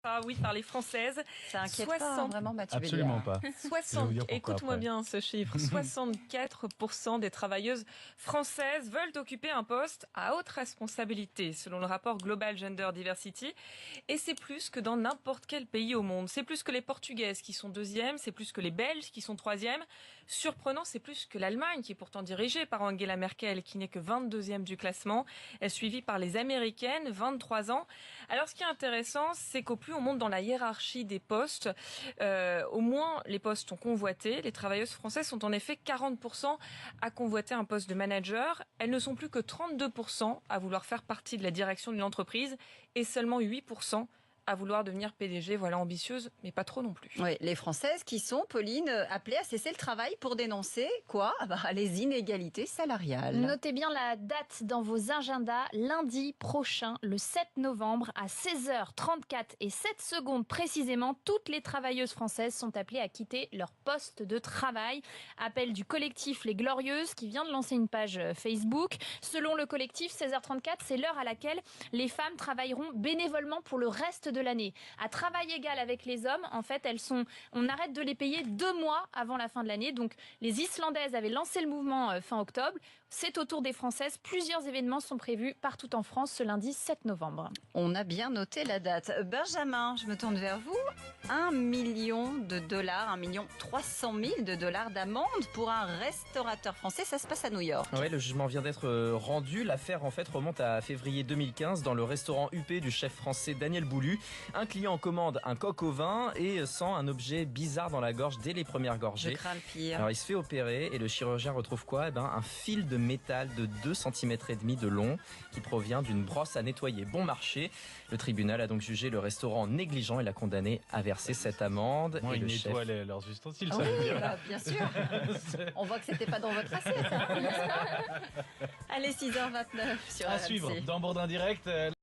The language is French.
Ah oui, par les Françaises. Ça inquiète pas, 60 vraiment, Mathieu Absolument Béliard. pas. 60, Je vais vous dire pourquoi écoute-moi après. bien ce chiffre, 64% des travailleuses françaises veulent occuper un poste à haute responsabilité, selon le rapport Global Gender Diversity. Et c'est plus que dans n'importe quel pays au monde. C'est plus que les Portugaises qui sont deuxièmes, c'est plus que les Belges qui sont troisièmes. Surprenant, c'est plus que l'Allemagne, qui est pourtant dirigée par Angela Merkel, qui n'est que 22e du classement. Elle est suivie par les Américaines, 23 ans. Alors ce qui est intéressant, c'est qu'au plus on monte dans la hiérarchie des postes, au moins les postes sont convoités. Les travailleuses françaises sont en effet 40% à convoiter un poste de manager. Elles ne sont plus que 32% à vouloir faire partie de la direction d'une entreprise et seulement 8% à vouloir devenir PDG. Voilà, ambitieuse, mais pas trop non plus. Oui, les Françaises qui sont, Pauline, appelées à cesser le travail pour dénoncer quoi? Les inégalités salariales. Notez bien la date dans vos agendas, lundi prochain, le 7 novembre, à 16h34 et 7 secondes précisément, toutes les travailleuses françaises sont appelées à quitter leur poste de travail. Appel du collectif Les Glorieuses qui vient de lancer une page Facebook. Selon le collectif, 16h34, c'est l'heure à laquelle les femmes travailleront bénévolement pour le reste de l'année. À travail égal avec les hommes, en fait, on arrête de les payer 2 mois avant la fin de l'année. Donc, les Islandaises avaient lancé le mouvement fin octobre. C'est au tour des Françaises. Plusieurs événements sont prévus partout en France ce lundi 7 novembre. On a bien noté la date. Benjamin, je me tourne vers vous. 1 million de dollars, 1,3 million de dollars d'amende pour un restaurateur français. Ça se passe à New York. Ouais, le jugement vient d'être rendu. L'affaire en fait remonte à février 2015 dans le restaurant UP du chef français Daniel Boulu. Un client commande un coq au vin et sent un objet bizarre dans la gorge dès les premières Je gorgées. crains le pire. Alors il se fait opérer et le chirurgien retrouve quoi? Un fil de métal de 2,5 cm de long qui provient d'une brosse à nettoyer bon marché. Le tribunal a donc jugé le restaurant négligent et l'a condamné à verser cette amende. Moi, et ils le nettoient chef... leurs ustensiles, Ah ça oui, veut dire. bien sûr. On voit que c'était pas dans votre assiette. Allez, 6h29 sur À RMC. suivre dans Bourdin Direct.